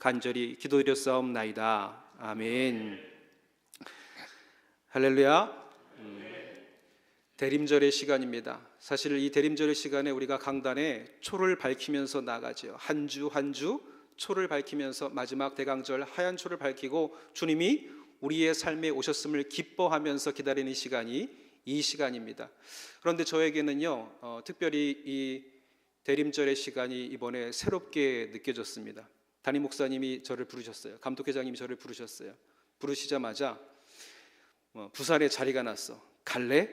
간절히 기도드렸사옵나이다. 아멘. 할렐루야. 대림절의 시간입니다. 사실 이 대림절의 시간에 우리가 강단에 초를 밝히면서 나가죠. 한 주 한 주 초를 밝히면서 마지막 대강절 하얀 초를 밝히고 주님이 우리의 삶에 오셨음을 기뻐하면서 기다리는 시간이 이 시간입니다. 그런데 저에게는요, 특별히 이 대림절의 시간이 이번에 새롭게 느껴졌습니다. 담임 목사님이 저를 부르셨어요. 감독회장님이 저를 부르셨어요. 부르시자마자 부산에 자리가 났어. 갈래?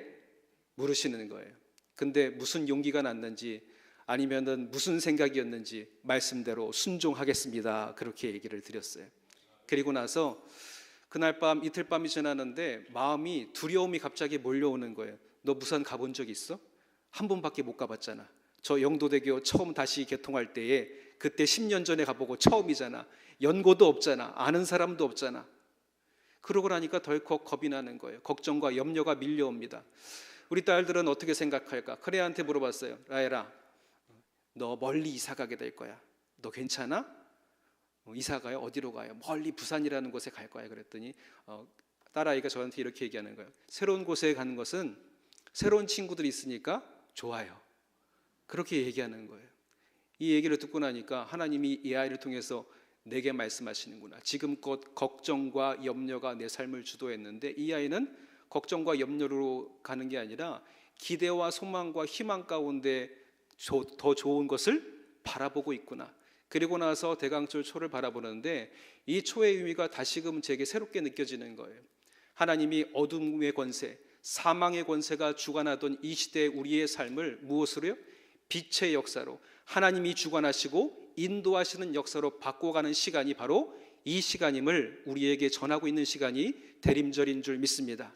물으시는 거예요. 근데 무슨 용기가 났는지 아니면은 무슨 생각이었는지 말씀대로 순종하겠습니다. 그렇게 얘기를 드렸어요. 그리고 나서 그날 밤 이틀 밤이 지났는데 마음이 두려움이 갑자기 몰려오는 거예요. 너 부산 가본 적 있어? 한 번밖에 못 가봤잖아. 저 영도대교 처음 다시 개통할 때에 그때 10년 전에 가보고 처음이잖아. 연고도 없잖아. 아는 사람도 없잖아. 그러고 나니까 덜컥 겁이 나는 거예요. 걱정과 염려가 밀려옵니다. 우리 딸들은 어떻게 생각할까? 크레한테 물어봤어요. 라엘아, 너 멀리 이사 가게 될 거야. 너 괜찮아? 이사 가요? 어디로 가요? 멀리 부산이라는 곳에 갈 거야. 그랬더니 딸아이가 저한테 이렇게 얘기하는 거예요. 새로운 곳에 가는 것은 새로운 친구들이 있으니까 좋아요. 그렇게 얘기하는 거예요. 이 얘기를 듣고 나니까 하나님이 이 아이를 통해서 내게 말씀하시는구나. 지금껏 걱정과 염려가 내 삶을 주도했는데 이 아이는 걱정과 염려로 가는 게 아니라 기대와 소망과 희망 가운데 더 좋은 것을 바라보고 있구나. 그리고 나서 대강절 초를 바라보는데 이 초의 의미가 다시금 제게 새롭게 느껴지는 거예요. 하나님이 어둠의 권세, 사망의 권세가 주관하던 이 시대의 우리의 삶을 무엇으로요? 빛의 역사로 하나님이 주관하시고 인도하시는 역사로 바꿔가는 시간이 바로 이 시간임을 우리에게 전하고 있는 시간이 대림절인 줄 믿습니다.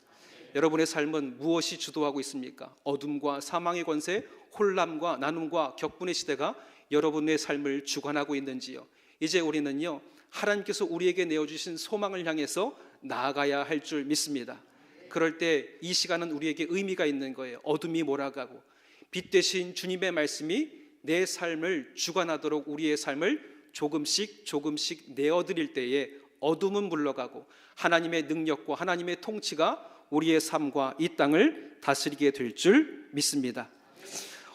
여러분의 삶은 무엇이 주도하고 있습니까? 어둠과 사망의 권세, 혼란과 나눔과 격분의 시대가 여러분의 삶을 주관하고 있는지요? 이제 우리는요, 하나님께서 우리에게 내어주신 소망을 향해서 나아가야 할 줄 믿습니다. 그럴 때 이 시간은 우리에게 의미가 있는 거예요. 어둠이 몰아가고 빛 대신 주님의 말씀이 내 삶을 주관하도록 우리의 삶을 조금씩 내어드릴 때에 어둠은 물러가고 하나님의 능력과 하나님의 통치가 우리의 삶과 이 땅을 다스리게 될 줄 믿습니다.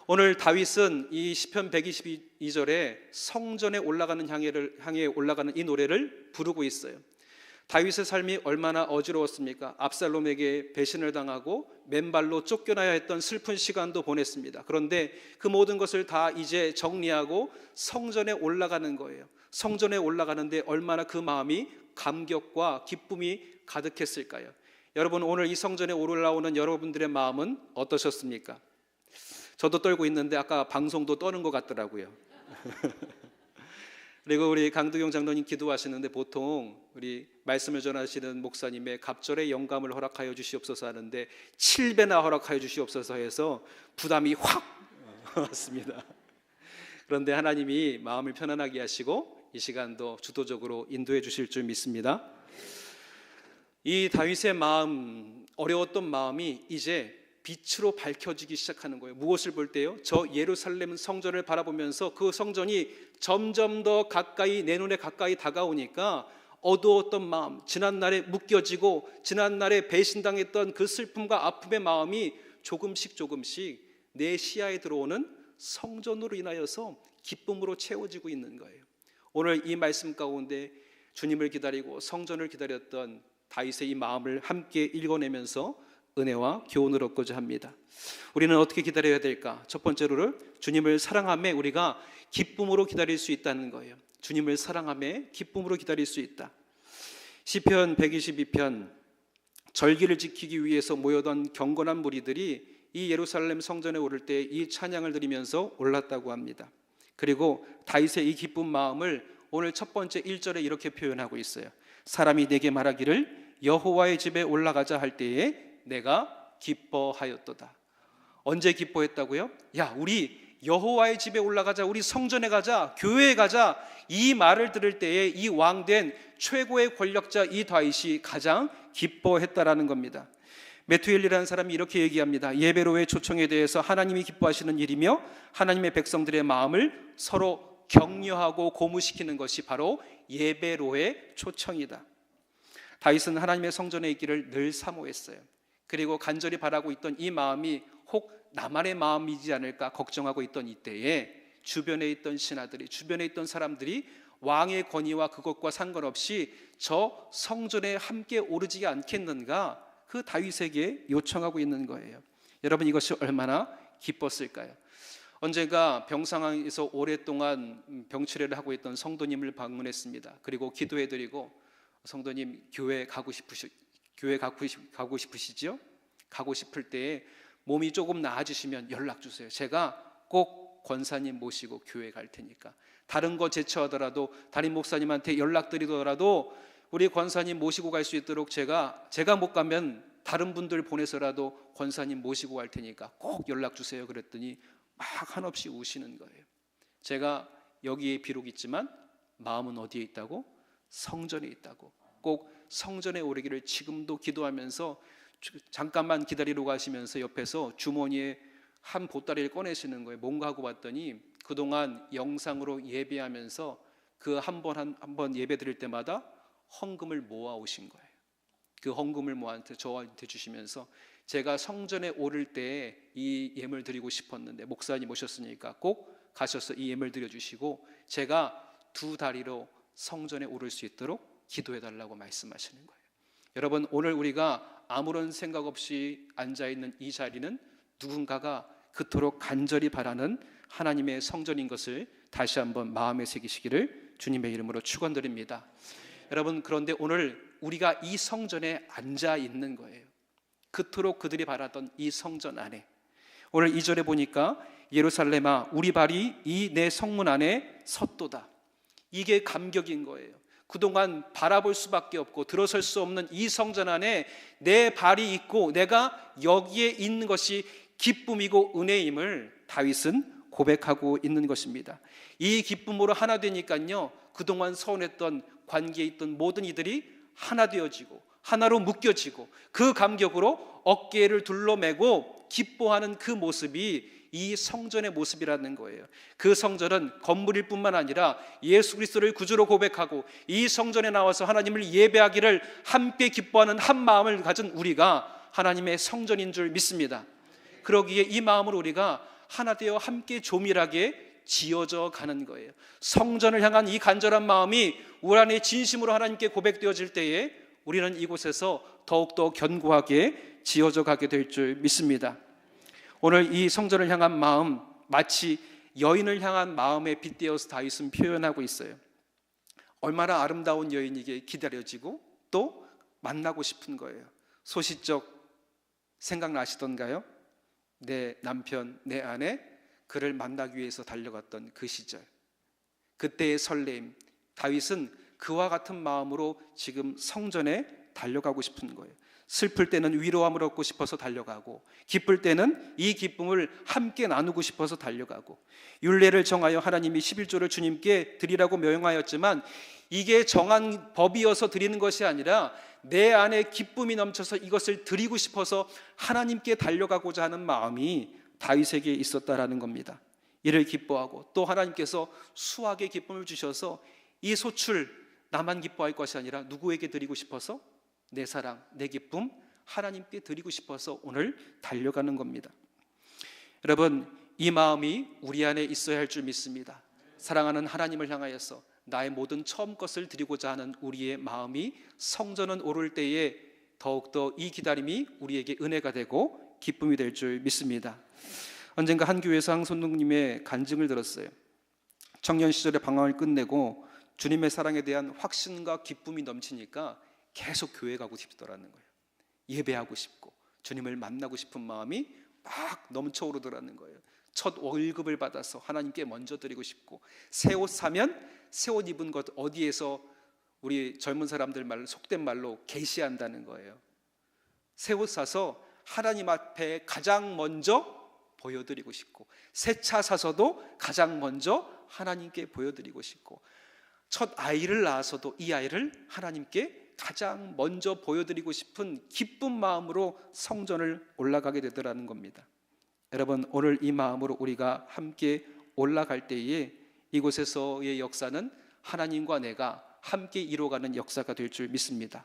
오늘 다윗은 이 시편 122절에 성전에 올라가는 향해 올라가는 이 노래를 부르고 있어요. 다윗의 삶이 얼마나 어지러웠습니까? 압살롬에게 배신을 당하고 맨발로 쫓겨나야 했던 슬픈 시간도 보냈습니다. 그런데 그 모든 것을 다 이제 정리하고 성전에 올라가는 거예요. 성전에 올라가는데 얼마나 그 마음이 감격과 기쁨이 가득했을까요? 여러분, 오늘 이 성전에 올라오는 여러분들의 마음은 어떠셨습니까? 저도 떨고 있는데 아까 방송도 떠는 것 같더라고요. 그리고 우리 강두경 장로님 기도하시는데 보통 우리 말씀을 전하시는 목사님의 갑절의 영감을 허락하여 주시옵소서 하는데 7배나 허락하여 주시옵소서 해서 부담이 확 왔습니다. 그런데 하나님이 마음을 편안하게 하시고 이 시간도 주도적으로 인도해 주실 줄 믿습니다. 이 다윗의 마음, 어려웠던 마음이 이제 빛으로 밝혀지기 시작하는 거예요. 무엇을 볼 때요? 저 예루살렘 성전을 바라보면서 그 성전이 점점 더 가까이, 내 눈에 가까이 다가오니까 어두웠던 마음, 지난날에 묶여지고 지난날에 배신당했던 그 슬픔과 아픔의 마음이 조금씩 내 시야에 들어오는 성전으로 인하여서 기쁨으로 채워지고 있는 거예요. 오늘 이 말씀 가운데 주님을 기다리고 성전을 기다렸던 다윗의 이 마음을 함께 읽어내면서 은혜와 교훈을 얻고자 합니다. 우리는 어떻게 기다려야 될까? 첫 번째로는 주님을 사랑하며 우리가 기쁨으로 기다릴 수 있다는 거예요. 주님을 사랑하며 기쁨으로 기다릴 수 있다. 시편 122편, 절기를 지키기 위해서 모여던 경건한 무리들이 이 예루살렘 성전에 오를 때 이 찬양을 드리면서 올랐다고 합니다. 그리고 다윗의 이 기쁜 마음을 오늘 첫 번째 1절에 이렇게 표현하고 있어요. 사람이 내게 말하기를 여호와의 집에 올라가자 할 때에 내가 기뻐하였도다. 언제 기뻐했다고요? 야, 우리 여호와의 집에 올라가자, 우리 성전에 가자, 교회에 가자. 이 말을 들을 때에 이 왕된 최고의 권력자 이 다윗이 가장 기뻐했다라는 겁니다. 메투엘이라는 사람이 이렇게 얘기합니다. 예배로의 초청에 대해서 하나님이 기뻐하시는 일이며 하나님의 백성들의 마음을 서로 격려하고 고무시키는 것이 바로 예배로의 초청이다. 다윗은 하나님의 성전에 있기를 늘 사모했어요. 그리고 간절히 바라고 있던 이 마음이 혹 나만의 마음이지 않을까 걱정하고 있던 이때에 주변에 있던 신하들이, 주변에 있던 사람들이 왕의 권위와 그것과 상관없이 저 성전에 함께 오르지 않겠는가, 그 다윗에게 요청하고 있는 거예요. 여러분, 이것이 얼마나 기뻤을까요? 언젠가 병상에서 오랫동안 병치레를 하고 있던 성도님을 방문했습니다. 그리고 기도해드리고, 성도님 교회 가고 싶으시죠? 가고 싶을 때에 몸이 조금 나아지시면 연락 주세요. 제가 꼭 권사님 모시고 교회 갈 테니까. 다른 거 제쳐하더라도 담임 목사님한테 연락드리더라도 우리 권사님 모시고 갈 수 있도록 제가 못 가면 다른 분들 보내서라도 권사님 모시고 갈 테니까 꼭 연락 주세요. 그랬더니 막 한없이 우시는 거예요. 제가 여기에 비록 있지만 마음은 어디에 있다고? 성전에 있다고. 꼭 성전에 오르기를 지금도 기도하면서 잠깐만 기다리러 가시면서 옆에서 주머니에 한 보따리를 꺼내시는 거예요. 뭔가 하고 봤더니 그동안 영상으로 예배하면서 그 한 번 예배 드릴 때마다 헌금을 모아 오신 거예요. 그 헌금을 저한테 주시면서 제가 성전에 오를 때 이 예물 드리고 싶었는데 목사님 오셨으니까 꼭 가셔서 이 예물 드려주시고 제가 2다리로 성전에 오를 수 있도록 기도해달라고 말씀하시는 거예요. 여러분, 오늘 우리가 아무런 생각 없이 앉아있는 이 자리는 누군가가 그토록 간절히 바라는 하나님의 성전인 것을 다시 한번 마음에 새기시기를 주님의 이름으로 축원드립니다. 여러분, 그런데 오늘 우리가 이 성전에 앉아 있는 거예요. 그토록 그들이 바라던 이 성전 안에. 오늘 2절에 보니까 예루살렘아 우리 발이 이 내 성문 안에 섰도다. 이게 감격인 거예요. 그동안 바라볼 수밖에 없고 들어설 수 없는 이 성전 안에 내 발이 있고 내가 여기에 있는 것이 기쁨이고 은혜임을 다윗은 고백하고 있는 것입니다. 이 기쁨으로 하나 되니까요, 그동안 서운했던 관계에 있던 모든 이들이 하나 되어지고 하나로 묶여지고 그 감격으로 어깨를 둘러매고 기뻐하는 그 모습이 이 성전의 모습이라는 거예요. 그 성전은 건물일 뿐만 아니라 예수 그리스도를 구주로 고백하고 이 성전에 나와서 하나님을 예배하기를 함께 기뻐하는 한 마음을 가진 우리가 하나님의 성전인 줄 믿습니다. 그러기에 이 마음으로 우리가 하나 되어 함께 조밀하게 지어져 가는 거예요. 성전을 향한 이 간절한 마음이 우리 안에 진심으로 하나님께 고백되어질 때에 우리는 이곳에서 더욱더 견고하게 지어져 가게 될 줄 믿습니다. 오늘 이 성전을 향한 마음, 마치 여인을 향한 마음에 빗대어서 다윗은 표현하고 있어요. 얼마나 아름다운 여인이게 기다려지고 또 만나고 싶은 거예요. 소시적 생각나시던가요? 내 남편, 내 아내, 그를 만나기 위해서 달려갔던 그 시절, 그때의 설레임. 다윗은 그와 같은 마음으로 지금 성전에 달려가고 싶은 거예요. 슬플 때는 위로함을 얻고 싶어서 달려가고, 기쁠 때는 이 기쁨을 함께 나누고 싶어서 달려가고, 율례를 정하여 하나님이 11조를 주님께 드리라고 명령하였지만 이게 정한 법이어서 드리는 것이 아니라 내 안에 기쁨이 넘쳐서 이것을 드리고 싶어서 하나님께 달려가고자 하는 마음이 다윗에게 있었다라는 겁니다. 이를 기뻐하고 또 하나님께서 수확의 기쁨을 주셔서 이 소출 나만 기뻐할 것이 아니라 누구에게 드리고 싶어서? 내 사랑, 내 기쁨 하나님께 드리고 싶어서 오늘 달려가는 겁니다. 여러분, 이 마음이 우리 안에 있어야 할 줄 믿습니다. 사랑하는 하나님을 향하여서 나의 모든 처음 것을 드리고자 하는 우리의 마음이 성전은 오를 때에 더욱더 이 기다림이 우리에게 은혜가 되고 기쁨이 될 줄 믿습니다. 언젠가 한 교회에서 한 손님의 간증을 들었어요. 청년 시절에 방황을 끝내고 주님의 사랑에 대한 확신과 기쁨이 넘치니까 계속 교회 가고 싶더라는 거예요. 예배하고 싶고 주님을 만나고 싶은 마음이 막 넘쳐오르더라는 거예요. 첫 월급을 받아서 하나님께 먼저 드리고 싶고, 새 옷 사면 새 옷 입은 것 어디에서 우리 젊은 사람들 말로 속된 말로 계시한다는 거예요. 새 옷 사서 하나님 앞에 가장 먼저 보여드리고 싶고, 새 차 사서도 가장 먼저 하나님께 보여드리고 싶고, 첫 아이를 낳아서도 이 아이를 하나님께 가장 먼저 보여드리고 싶은 기쁜 마음으로 성전을 올라가게 되더라는 겁니다. 여러분, 오늘 이 마음으로 우리가 함께 올라갈 때에 이곳에서의 역사는 하나님과 내가 함께 이루어가는 역사가 될 줄 믿습니다.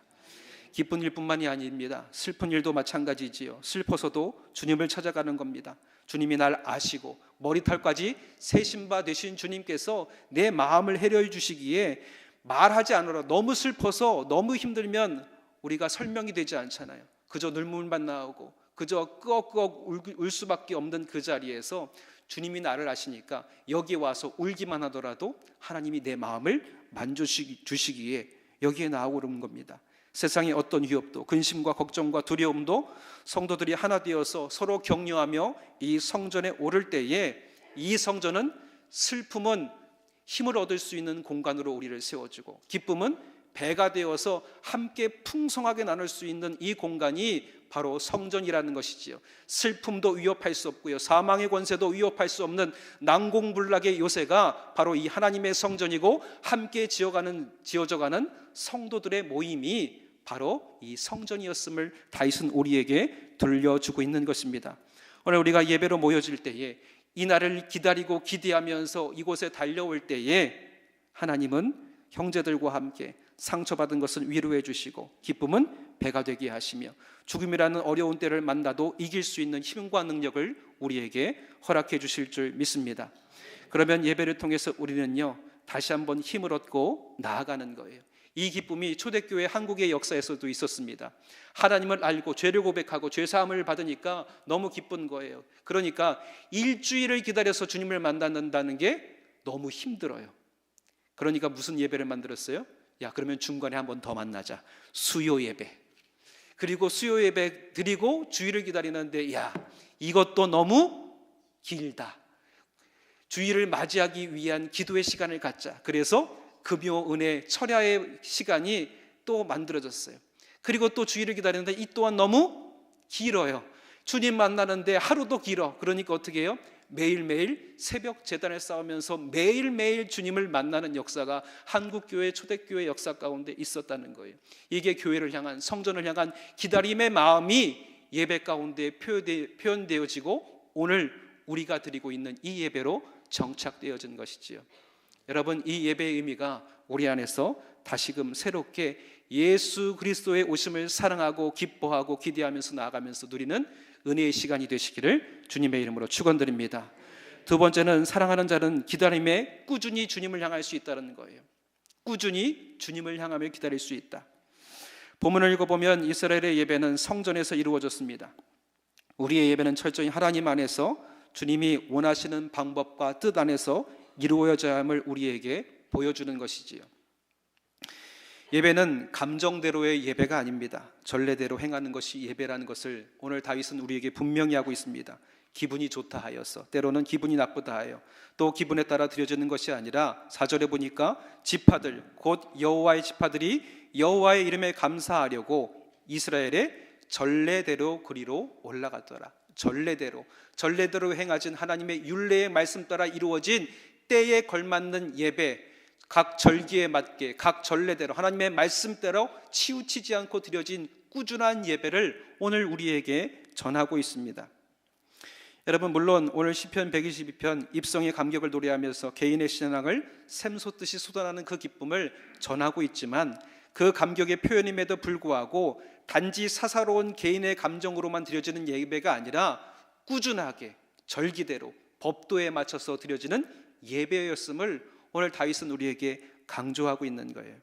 기쁜 일뿐만이 아닙니다. 슬픈 일도 마찬가지지요. 슬퍼서도 주님을 찾아가는 겁니다. 주님이 날 아시고 머리털까지 세신 바 되신 주님께서 내 마음을 해결해 주시기에 말하지 않으라. 너무 슬퍼서 너무 힘들면 우리가 설명이 되지 않잖아요. 그저 눈물만 나오고 그저 끄억끄억 울 수밖에 없는 그 자리에서 주님이 나를 아시니까 여기에 와서 울기만 하더라도 하나님이 내 마음을 만져주시기에 여기에 나오는 겁니다. 세상의 어떤 위협도, 근심과 걱정과 두려움도 성도들이 하나 되어서 서로 격려하며 이 성전에 오를 때에 이 성전은, 슬픔은 힘을 얻을 수 있는 공간으로 우리를 세워주고, 기쁨은 배가 되어서 함께 풍성하게 나눌 수 있는 이 공간이 바로 성전이라는 것이지요. 슬픔도 위협할 수 없고요, 사망의 권세도 위협할 수 없는 난공불락의 요새가 바로 이 하나님의 성전이고, 함께 지어져가는 성도들의 모임이 바로 이 성전이었음을 다윗은 우리에게 들려주고 있는 것입니다. 오늘 우리가 예배로 모여질 때에, 이 날을 기다리고 기대하면서 이곳에 달려올 때에 하나님은 형제들과 함께 상처받은 것을 위로해 주시고, 기쁨은 배가 되게 하시며, 죽음이라는 어려운 때를 만나도 이길 수 있는 힘과 능력을 우리에게 허락해 주실 줄 믿습니다. 그러면 예배를 통해서 우리는요, 다시 한번 힘을 얻고 나아가는 거예요. 이 기쁨이 초대교회 한국의 역사에서도 있었습니다. 하나님을 알고 죄를 고백하고 죄사함을 받으니까 너무 기쁜 거예요. 그러니까 일주일을 기다려서 주님을 만난다는 게 너무 힘들어요. 그러니까 무슨 예배를 만들었어요? 야, 그러면 중간에 한 번 더 만나자. 수요 예배. 그리고 수요 예배 드리고 주일을 기다리는데, 야, 이것도 너무 길다. 주일을 맞이하기 위한 기도의 시간을 갖자. 그래서 금요 은혜 철야의 시간이 또 만들어졌어요. 그리고 또 주일을 기다리는데 이 또한 너무 길어요. 주님 만나는데 하루도 길어. 그러니까 어떻게 해요? 매일매일 새벽 제단을 쌓으면서 매일매일 주님을 만나는 역사가 한국교회 초대교회 역사 가운데 있었다는 거예요. 이게 교회를 향한, 성전을 향한 기다림의 마음이 예배 가운데 표현되어지고 오늘 우리가 드리고 있는 이 예배로 정착되어진 것이지요. 여러분, 이 예배의 의미가 우리 안에서 다시금 새롭게 예수 그리스도의 오심을 사랑하고 기뻐하고 기대하면서 나아가면서 누리는 은혜의 시간이 되시기를 주님의 이름으로 축원드립니다. 두 번째는, 사랑하는 자는 기다림에 꾸준히 주님을 향할 수 있다는 거예요. 꾸준히 주님을 향하며 기다릴 수 있다. 본문을 읽어보면 이스라엘의 예배는 성전에서 이루어졌습니다. 우리의 예배는 철저히 하나님 안에서 주님이 원하시는 방법과 뜻 안에서 이루어져야 함을 우리에게 보여주는 것이지요. 예배는 감정대로의 예배가 아닙니다. 전례대로 행하는 것이 예배라는 것을 오늘 다윗은 우리에게 분명히 하고 있습니다. 기분이 좋다 하여서, 때로는 기분이 나쁘다 하여, 또 기분에 따라 드려지는 것이 아니라 4절에 보니까 지파들, 곧 여호와의 지파들이 여호와의 이름에 감사하려고 이스라엘의 전례대로 그리로 올라갔더라. 전례대로 행하진 하나님의 율례의 말씀 따라 이루어진 때에 걸맞는 예배, 각 절기에 맞게 각 전례대로 하나님의 말씀대로 치우치지 않고 드려진 꾸준한 예배를 오늘 우리에게 전하고 있습니다. 여러분, 물론 오늘 시편 122편 입성의 감격을 노래하면서 개인의 신앙을 샘솟듯이 쏟아나는 그 기쁨을 전하고 있지만, 그 감격의 표현임에도 불구하고 단지 사사로운 개인의 감정으로만 드려지는 예배가 아니라 꾸준하게 절기대로 법도에 맞춰서 드려지는 예배였음을 오늘 다윗은 우리에게 강조하고 있는 거예요.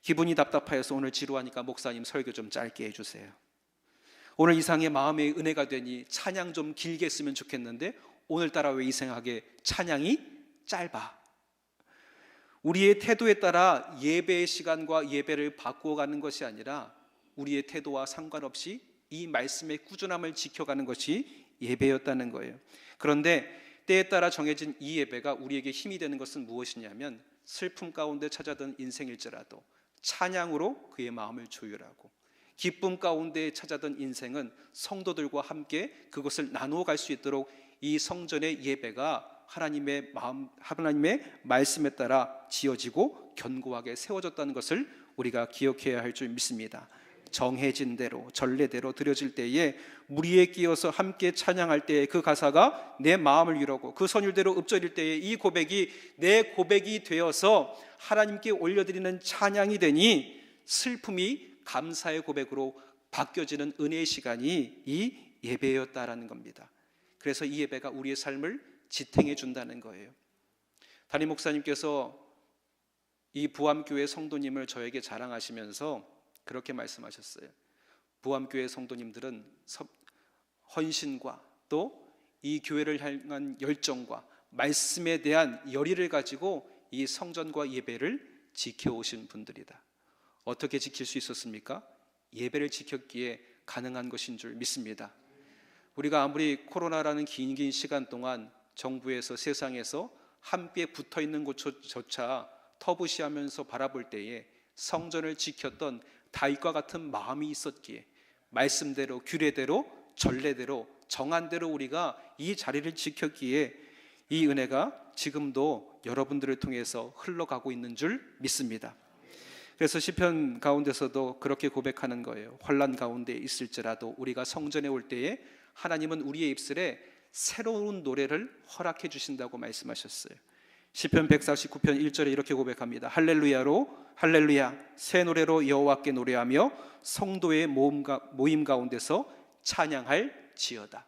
기분이 답답하여서 오늘 지루하니까 목사님 설교 좀 짧게 해주세요. 오늘 이상의 마음의 은혜가 되니 찬양 좀 길게 했으면 좋겠는데 오늘따라 왜 이상하게 찬양이 짧아? 우리의 태도에 따라 예배의 시간과 예배를 바꾸어가는 것이 아니라 우리의 태도와 상관없이 이 말씀의 꾸준함을 지켜가는 것이 예배였다는 거예요. 그런데 때에 따라 정해진 이 예배가 우리에게 힘이 되는 것은 무엇이냐면, 슬픔 가운데 찾아든 인생일지라도 찬양으로 그의 마음을 조율하고, 기쁨 가운데 찾아든 인생은 성도들과 함께 그것을 나누어 갈 수 있도록 이 성전의 예배가 하나님의 말씀에 따라 지어지고 견고하게 세워졌다는 것을 우리가 기억해야 할 줄 믿습니다. 정해진 대로 전례대로 드려질 때에 무리에 끼어서 함께 찬양할 때에 그 가사가 내 마음을 위로고 그 선율대로 읊조릴 때에 이 고백이 내 고백이 되어서 하나님께 올려드리는 찬양이 되니 슬픔이 감사의 고백으로 바뀌어지는 은혜의 시간이 이 예배였다라는 겁니다. 그래서 이 예배가 우리의 삶을 지탱해 준다는 거예요. 담임 목사님께서 이 부암교회 성도님을 저에게 자랑하시면서 그렇게 말씀하셨어요. 부암교회 성도님들은 헌신과 또 이 교회를 향한 열정과 말씀에 대한 열의를 가지고 이 성전과 예배를 지켜오신 분들이다. 어떻게 지킬 수 있었습니까? 예배를 지켰기에 가능한 것인 줄 믿습니다. 우리가 아무리 코로나라는 긴 시간 동안 정부에서 세상에서 함께 붙어있는 곳조차 터부시하면서 바라볼 때에 성전을 지켰던 다윗과 같은 마음이 있었기에 말씀대로 규례대로 전례대로 정한대로 우리가 이 자리를 지켰기에 이 은혜가 지금도 여러분들을 통해서 흘러가고 있는 줄 믿습니다. 그래서 시편 가운데서도 그렇게 고백하는 거예요. 환난 가운데 있을지라도 우리가 성전에 올 때에 하나님은 우리의 입술에 새로운 노래를 허락해 주신다고 말씀하셨어요. 시편 149편 1절에 이렇게 고백합니다. 할렐루야로 할렐루야 새 노래로 여호와께 노래하며 성도의 모임 가운데서 찬양할지어다.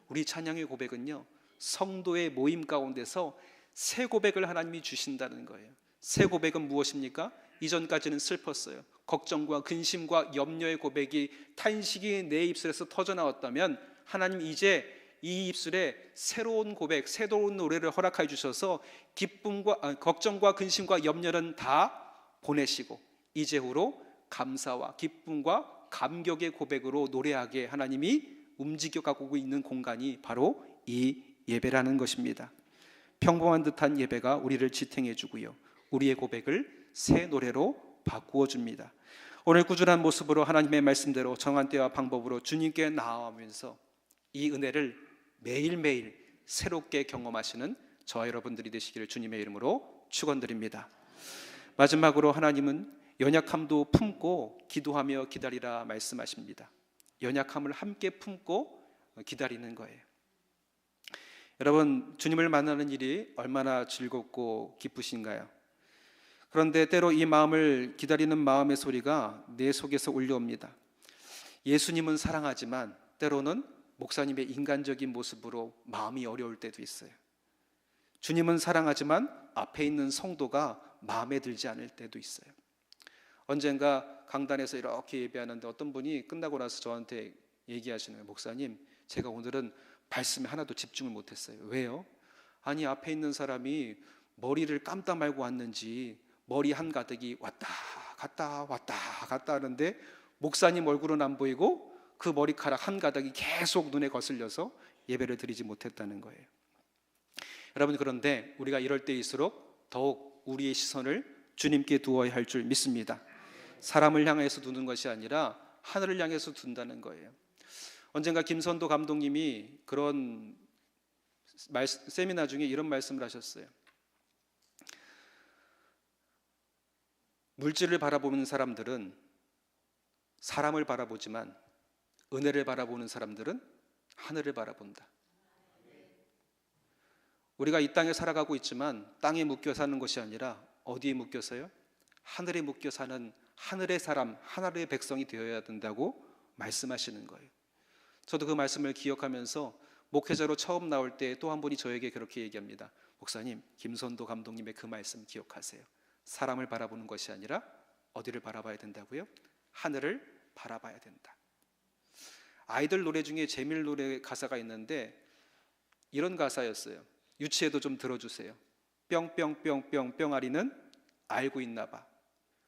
우리 찬양의 고백은요, 성도의 모임 가운데서 새 고백을 하나님이 주신다는 거예요. 새 고백은 무엇입니까? 이전까지는 슬펐어요. 걱정과 근심과 염려의 고백이 탄식이 내 입술에서 터져나왔다면 하나님 이제 이 입술에 새로운 고백, 새로운 노래를 허락해 주셔서 걱정과 근심과 염려는 다 보내시고 이제후로 감사와 기쁨과 감격의 고백으로 노래하게 하나님이 움직여가고 있는 공간이 바로 이 예배라는 것입니다. 평범한 듯한 예배가 우리를 지탱해 주고요, 우리의 고백을 새 노래로 바꾸어 줍니다. 오늘 꾸준한 모습으로 하나님의 말씀대로 정한 때와 방법으로 주님께 나아가면서 이 은혜를 매일매일 새롭게 경험하시는 저와 여러분들이 되시기를 주님의 이름으로 축원드립니다. 마지막으로 하나님은 연약함도 품고 기도하며 기다리라 말씀하십니다. 연약함을 함께 품고 기다리는 거예요. 여러분, 주님을 만나는 일이 얼마나 즐겁고 기쁘신가요? 그런데 때로 이 마음을 기다리는 마음의 소리가 내 속에서 울려옵니다. 예수님은 사랑하지만 때로는 목사님의 인간적인 모습으로 마음이 어려울 때도 있어요. 주님은 사랑하지만 앞에 있는 성도가 마음에 들지 않을 때도 있어요. 언젠가 강단에서 이렇게 예배하는데 어떤 분이 끝나고 나서 저한테 얘기하시는 거예요. 목사님, 제가 오늘은 말씀에 하나도 집중을 못했어요. 왜요? 아니, 앞에 있는 사람이 머리를 감다 말고 왔는지 머리 한가득이 왔다 갔다 왔다 갔다 하는데 목사님 얼굴은 안 보이고 그 머리카락 한가닥이 계속 눈에 거슬려서 예배를 드리지 못했다는 거예요. 여러분, 그런데 우리가 이럴 때일수록 더욱 우리의 시선을 주님께 두어야 할 줄 믿습니다. 사람을 향해서 두는 것이 아니라 하늘을 향해서 둔다는 거예요. 언젠가 김선도 감독님이 그런 세미나 중에 이런 말씀을 하셨어요. 물질을 바라보는 사람들은 사람을 바라보지만 은혜를 바라보는 사람들은 하늘을 바라본다. 우리가 이 땅에 살아가고 있지만 땅에 묶여 사는 것이 아니라 어디에 묶여서요? 하늘에 묶여 사는 하늘의 사람, 하늘의 백성이 되어야 된다고 말씀하시는 거예요. 저도 그 말씀을 기억하면서 목회자로 처음 나올 때 또 한 분이 저에게 그렇게 얘기합니다. 목사님, 김선도 감독님의 그 말씀 기억하세요. 사람을 바라보는 것이 아니라 어디를 바라봐야 된다고요? 하늘을 바라봐야 된다. 아이들 노래 중에 재밀 노래 가사가 있는데 이런 가사였어요. 유치해도 좀 들어주세요. 뿅뿅뿅뿅 뿅아리는 알고 있나 봐.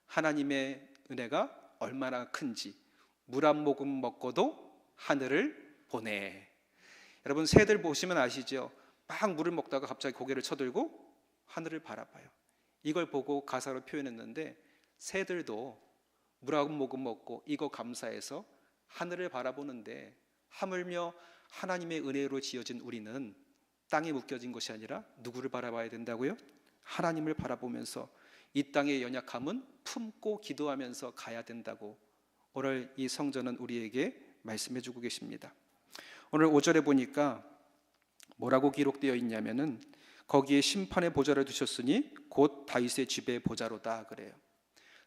하나님의 은혜가 얼마나 큰지 물 한 모금 먹고도 하늘을 보내. 여러분, 새들 보시면 아시죠? 막 물을 먹다가 갑자기 고개를 쳐들고 하늘을 바라봐요. 이걸 보고 가사로 표현했는데 새들도 물 한 모금 먹고 이거 감사해서 하늘을 바라보는데 하물며 하나님의 은혜로 지어진 우리는 땅에 묶여진 것이 아니라 누구를 바라봐야 된다고요? 하나님을 바라보면서 이 땅의 연약함은 품고 기도하면서 가야 된다고 오늘 이 성전은 우리에게 말씀해 주고 계십니다. 오늘 5절에 보니까 뭐라고 기록되어 있냐면은 거기에 심판의 보좌를 두셨으니 곧 다윗의 집의 보좌로다 그래요.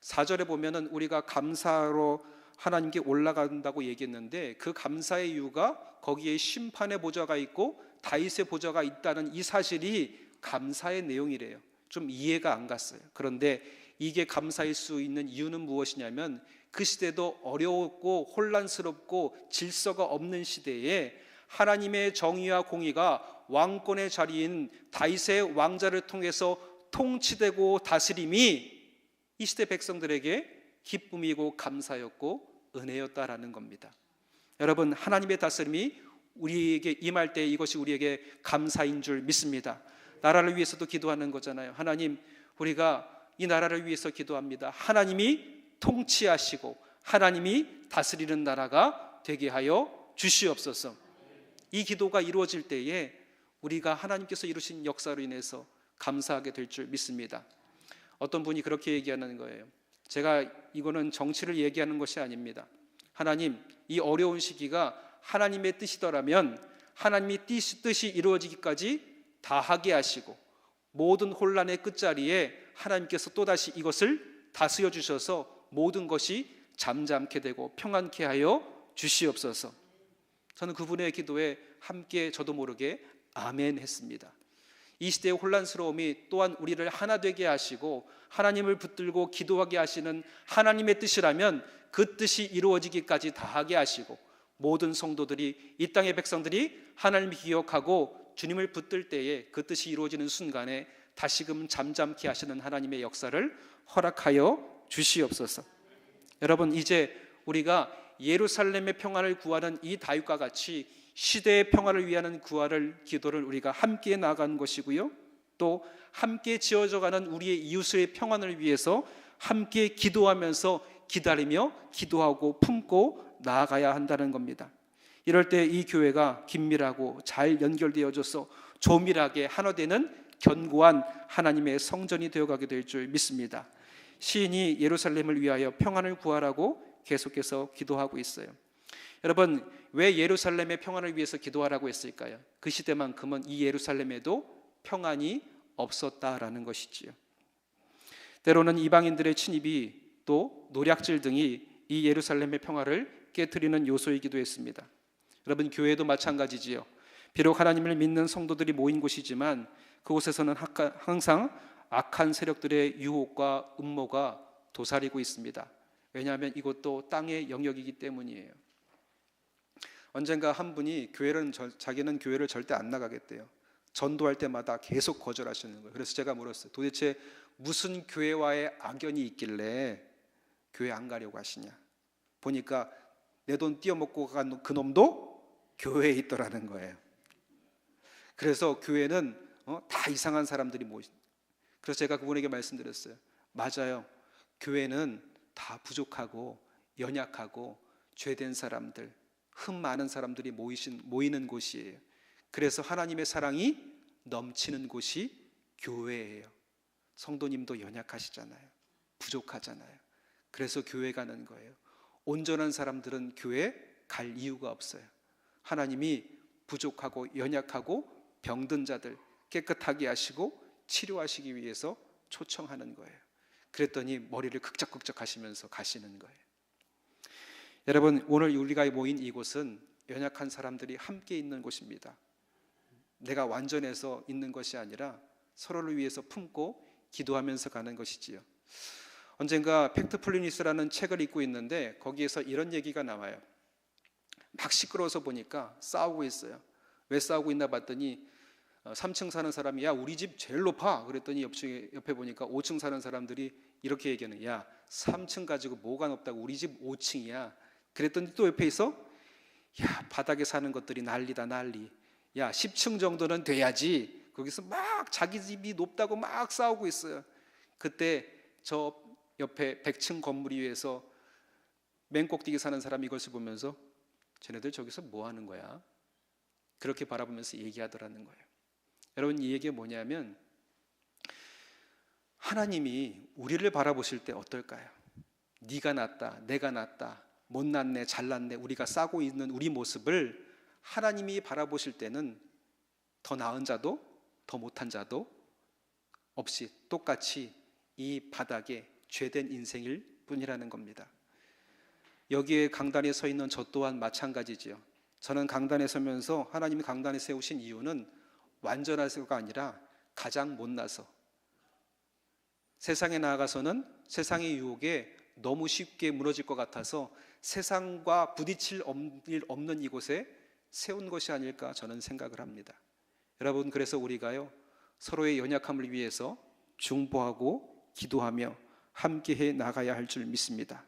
4절에 보면은 우리가 감사로 하나님께 올라간다고 얘기했는데 그 감사의 이유가 거기에 심판의 보좌가 있고 다윗의 보좌가 있다는 이 사실이 감사의 내용이래요. 좀 이해가 안 갔어요. 그런데 이게 감사일 수 있는 이유는 무엇이냐면 그 시대도 어려웠고 혼란스럽고 질서가 없는 시대에 하나님의 정의와 공의가 왕권의 자리인 다윗의 왕자를 통해서 통치되고 다스림이 이 시대 백성들에게 기쁨이고 감사였고 은혜였다라는 겁니다. 여러분, 하나님의 다스림이 우리에게 임할 때 이것이 우리에게 감사인 줄 믿습니다. 나라를 위해서도 기도하는 거잖아요. 하나님, 우리가 이 나라를 위해서 기도합니다. 하나님이 통치하시고 하나님이 다스리는 나라가 되게 하여 주시옵소서. 이 기도가 이루어질 때에 우리가 하나님께서 이루신 역사로 인해서 감사하게 될 줄 믿습니다. 어떤 분이 그렇게 얘기하는 거예요. 제가 이거는 정치를 얘기하는 것이 아닙니다. 하나님, 이 어려운 시기가 하나님의 뜻이더라면 하나님이 뜻이 이루어지기까지 다 하게 하시고 모든 혼란의 끝자리에 하나님께서 또다시 이것을 다스려 주셔서 모든 것이 잠잠케 되고 평안케 하여 주시옵소서. 저는 그분의 기도에 함께 저도 모르게 아멘 했습니다. 이 시대의 혼란스러움이 또한 우리를 하나 되게 하시고 하나님을 붙들고 기도하게 하시는 하나님의 뜻이라면 그 뜻이 이루어지기까지 다 하게 하시고 모든 성도들이, 이 땅의 백성들이 하나님을 기억하고 주님을 붙들 때에 그 뜻이 이루어지는 순간에 다시금 잠잠케 하시는 하나님의 역사를 허락하여 주시옵소서. 여러분, 이제 우리가 예루살렘의 평안을 구하는 이 다윗과 같이 시대의 평안을 위하는 기도를 우리가 함께 나아가는 것이고요, 또 함께 지어져가는 우리의 이웃의 평안을 위해서 함께 기도하면서 기다리며 기도하고 품고 나아가야 한다는 겁니다. 이럴 때 이 교회가 긴밀하고 잘 연결되어져서 조밀하게 하나 되는 견고한 하나님의 성전이 되어가게 될 줄 믿습니다. 시인이 예루살렘을 위하여 평안을 구하라고 계속해서 기도하고 있어요. 여러분, 왜 예루살렘의 평안을 위해서 기도하라고 했을까요? 그 시대만큼은 이 예루살렘에도 평안이 없었다라는 것이지요. 때로는 이방인들의 침입이 또 노략질 등이 이 예루살렘의 평화를 깨트리는 요소이기도 했습니다. 여러분, 교회도 마찬가지지요. 비록 하나님을 믿는 성도들이 모인 곳이지만 그곳에서는 항상 악한 세력들의 유혹과 음모가 도사리고 있습니다. 왜냐하면 이것도 땅의 영역이기 때문이에요. 언젠가 한 분이 자기는 교회를 절대 안 나가겠대요. 전도할 때마다 계속 거절하시는 거예요. 그래서 제가 물었어요. 도대체 무슨 교회와의 악연이 있길래 교회 안 가려고 하시냐? 보니까 내 돈 띄어먹고 간 그 놈도 교회에 있더라는 거예요. 그래서 교회는 다 이상한 사람들이 그래서 제가 그분에게 말씀드렸어요. 맞아요. 교회는 다 부족하고 연약하고 죄된 사람들, 흠 많은 사람들이 모이는 곳이에요. 그래서 하나님의 사랑이 넘치는 곳이 교회예요. 성도님도 연약하시잖아요. 부족하잖아요. 그래서 교회 가는 거예요. 온전한 사람들은 교회 갈 이유가 없어요. 하나님이 부족하고 연약하고 병든 자들 깨끗하게 하시고 치료하시기 위해서 초청하는 거예요. 그랬더니 머리를 극적극적 하시면서 가시는 거예요. 여러분, 오늘 우리가 모인 이곳은 연약한 사람들이 함께 있는 곳입니다. 내가 완전해서 있는 것이 아니라 서로를 위해서 품고 기도하면서 가는 것이지요. 언젠가 팩트플리니스라는 책을 읽고 있는데 거기에서 이런 얘기가 나와요. 막 시끄러워서 보니까 싸우고 있어요. 왜 싸우고 있나 봤더니 3층 사는 사람이 야, 우리 집 제일 높아. 그랬더니 옆에 보니까 5층 사는 사람들이 이렇게 얘기하는, 야, 3층 가지고 뭐가 높다고, 우리 집 5층이야. 그랬더니 또 옆에 있어, 야, 바닥에 사는 것들이 난리다 난리. 야, 10층 정도는 돼야지. 거기서 막 자기 집이 높다고 막 싸우고 있어요. 그때 저 옆에 100층 건물 위에서 맨 꼭대기 사는 사람이 이것을 보면서 쟤네들 저기서 뭐 하는 거야? 그렇게 바라보면서 얘기하더라는 거예요. 여러분, 이 얘기가 뭐냐면 하나님이 우리를 바라보실 때 어떨까요? 네가 낫다, 내가 낫다, 못났네, 잘났네, 우리가 싸고 있는 우리 모습을 하나님이 바라보실 때는 더 나은 자도 더 못한 자도 없이 똑같이 이 바닥에 죄된 인생일 뿐이라는 겁니다. 여기에 강단에 서 있는 저 또한 마찬가지지요. 저는 강단에 서면서 하나님이 강단에 세우신 이유는 완전해서가 아니라 가장 못나서, 세상에 나아가서는 세상의 유혹에 너무 쉽게 무너질 것 같아서 세상과 부딪힐 일 없는 이곳에 세운 것이 아닐까 저는 생각을 합니다. 여러분, 그래서 우리가요, 서로의 연약함을 위해서 중보하고 기도하며 함께해 나가야 할 줄 믿습니다.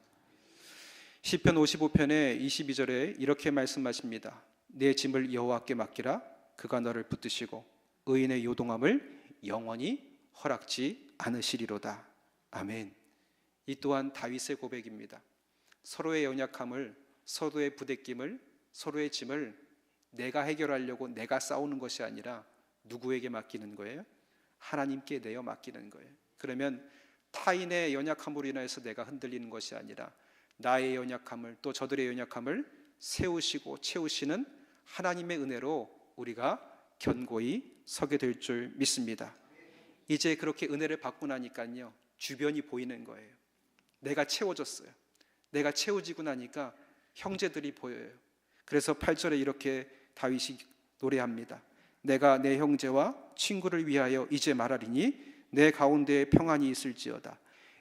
시편 55편의 22절에 이렇게 말씀하십니다. 내 짐을 여호와께 맡기라. 그가 너를 붙드시고 의인의 요동함을 영원히 허락지 않으시리로다. 아멘. 이 또한 다윗의 고백입니다. 서로의 연약함을, 서로의 부대낌을, 서로의 짐을 내가 해결하려고 내가 싸우는 것이 아니라 누구에게 맡기는 거예요? 하나님께 내어 맡기는 거예요. 그러면 타인의 연약함으로 인해서 내가 흔들리는 것이 아니라 나의 연약함을, 또 저들의 연약함을 세우시고 채우시는 하나님의 은혜로 우리가 견고히 서게 될 줄 믿습니다. 이제 그렇게 은혜를 받고 나니까요, 주변이 보이는 거예요. 내가 채워졌어요. 내가 채워지고 나니까 형제들이 보여요. 그래서 8절에 이렇게 다윗이 노래합니다. 내가 내 형제와 친구를 위하여 이제 말하리니 내 가운데에 평안이 있을지어다.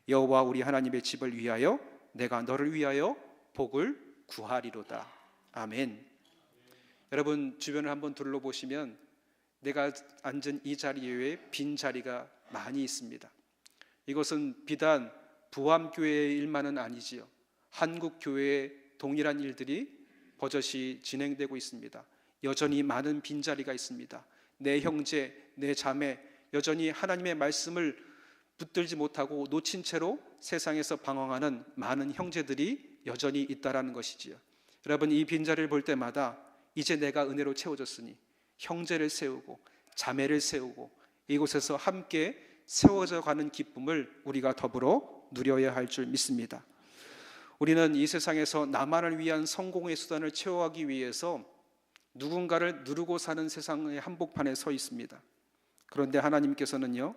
여호와 우리 하나님의 집을 위하여 내가 너를 위하여 복을 구하리로다. 아멘. 여러분, 주변을 한번 둘러보시면 내가 앉은 이 자리 외에 빈 자리가 많이 있습니다. 이것은 비단 부암교회의 일만은 아니지요. 한국교회의 동일한 일들이 버젓이 진행되고 있습니다. 여전히 많은 빈자리가 있습니다. 내 형제, 내 자매, 여전히 하나님의 말씀을 붙들지 못하고 놓친 채로 세상에서 방황하는 많은 형제들이 여전히 있다라는 것이지요. 여러분, 이 빈자리를 볼 때마다 이제 내가 은혜로 채워졌으니 형제를 세우고 자매를 세우고 이곳에서 함께 세워져 가는 기쁨을 우리가 더불어 누려야 할 줄 믿습니다. 우리는 이 세상에서 나만을 위한 성공의 수단을 채워가기 위해서 누군가를 누르고 사는 세상의 한복판에 서 있습니다. 그런데 하나님께서는요,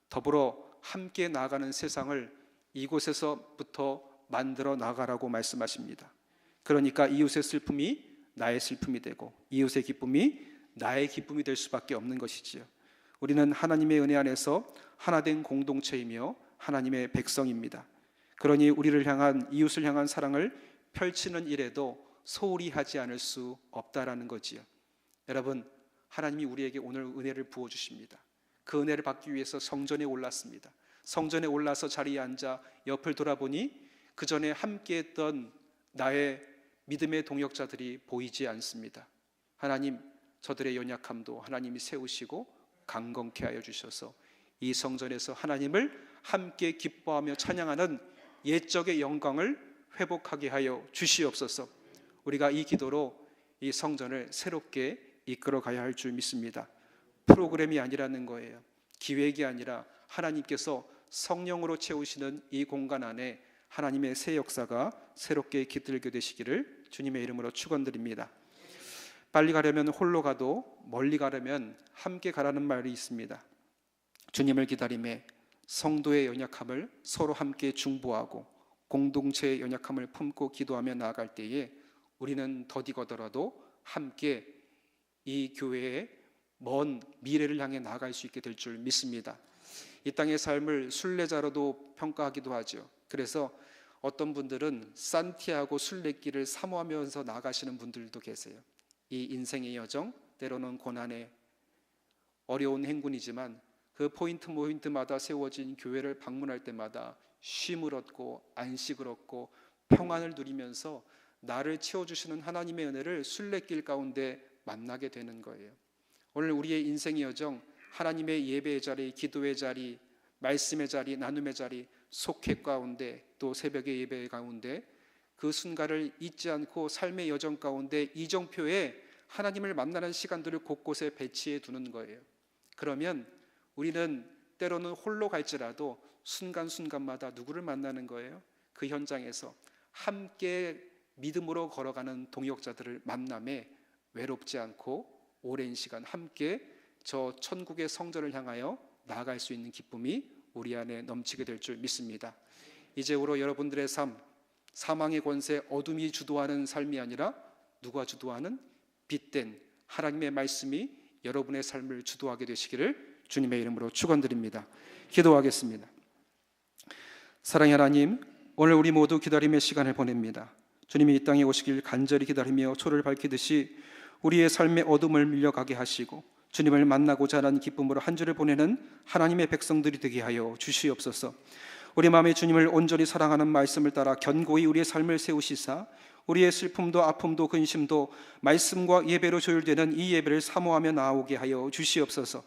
더불어 함께 나아가는 세상을 이곳에서부터 만들어 나가라고 말씀하십니다. 그러니까 이웃의 슬픔이 나의 슬픔이 되고 이웃의 기쁨이 나의 기쁨이 될 수밖에 없는 것이지요. 우리는 하나님의 은혜 안에서 하나된 공동체이며 하나님의 백성입니다. 그러니 우리를 향한, 이웃을 향한 사랑을 펼치는 일에도 소홀히 하지 않을 수 없다라는 거지요. 여러분, 하나님이 우리에게 오늘 은혜를 부어주십니다. 그 은혜를 받기 위해서 성전에 올랐습니다. 성전에 올라서 자리에 앉아 옆을 돌아보니 그 전에 함께했던 나의 믿음의 동역자들이 보이지 않습니다. 하나님, 저들의 연약함도 하나님이 세우시고 강건케 하여 주셔서 이 성전에서 하나님을 함께 기뻐하며 찬양하는 옛적의 영광을 회복하게 하여 주시옵소서. 우리가 이 기도로 이 성전을 새롭게 이끌어 가야 할 줄 믿습니다. 프로그램이 아니라는 거예요. 기획이 아니라 하나님께서 성령으로 채우시는 이 공간 안에 하나님의 새 역사가 새롭게 깃들게 되시기를 주님의 이름으로 축원드립니다. 빨리 가려면 홀로 가도 멀리 가려면 함께 가라는 말이 있습니다. 주님을 기다림에 성도의 연약함을 서로 함께 중보하고 공동체의 연약함을 품고 기도하며 나아갈 때에 우리는 더디거더라도 함께 이 교회의 먼 미래를 향해 나아갈 수 있게 될 줄 믿습니다. 이 땅의 삶을 순례자로도 평가하기도 하죠. 그래서 어떤 분들은 산티아고 순례길을 사모하면서 나아가시는 분들도 계세요. 이 인생의 여정, 때로는 고난의 어려운 행군이지만 그 포인트마다 세워진 교회를 방문할 때마다 쉼을 얻고 안식을 얻고 평안을 누리면서 나를 채워주시는 하나님의 은혜를 순례길 가운데 만나게 되는 거예요. 오늘 우리의 인생의 여정, 하나님의 예배의 자리, 기도의 자리, 말씀의 자리, 나눔의 자리, 속회 가운데 또 새벽의 예배 가운데 그 순간을 잊지 않고 삶의 여정 가운데 이정표에 하나님을 만나는 시간들을 곳곳에 배치해 두는 거예요. 그러면 우리는 때로는 홀로 갈지라도 순간순간마다 누구를 만나는 거예요? 그 현장에서 함께 믿음으로 걸어가는 동역자들을 만남에 외롭지 않고 오랜 시간 함께 저 천국의 성전을 향하여 나아갈 수 있는 기쁨이 우리 안에 넘치게 될 줄 믿습니다. 이제후로 여러분들의 삶, 사망의 권세, 어둠이 주도하는 삶이 아니라 누가 주도하는 빛된 하나님의 말씀이 여러분의 삶을 주도하게 되시기를 주님의 이름으로 축원드립니다. 기도하겠습니다. 사랑의 하나님, 오늘 우리 모두 기다림의 시간을 보냅니다. 주님이 이 땅에 오시길 간절히 기다리며 초를 밝히듯이 우리의 삶의 어둠을 밀려가게 하시고 주님을 만나고자 하는 기쁨으로 한 주를 보내는 하나님의 백성들이 되게 하여 주시옵소서. 우리 마음에 주님을 온전히 사랑하는 말씀을 따라 견고히 우리의 삶을 세우시사 우리의 슬픔도 아픔도 근심도 말씀과 예배로 조율되는 이 예배를 사모하며 나아오게 하여 주시옵소서.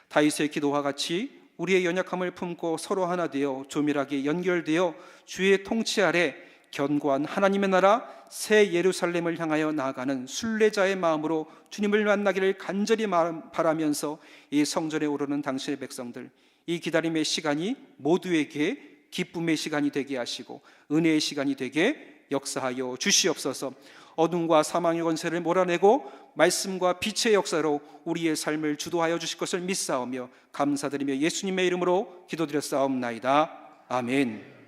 다윗의 기도와 같이 우리의 연약함을 품고 서로 하나 되어 조밀하게 연결되어 주의 통치 아래 견고한 하나님의 나라 새 예루살렘을 향하여 나아가는 순례자의 마음으로 주님을 만나기를 간절히 바라면서 이 성전에 오르는 당신의 백성들, 이 기다림의 시간이 모두에게 기쁨의 시간이 되게 하시고 은혜의 시간이 되게 역사하여 주시옵소서. 어둠과 사망의 권세를 몰아내고 말씀과 빛의 역사로 우리의 삶을 주도하여 주실 것을 믿사오며 감사드리며 예수님의 이름으로 기도드렸사옵나이다. 아멘.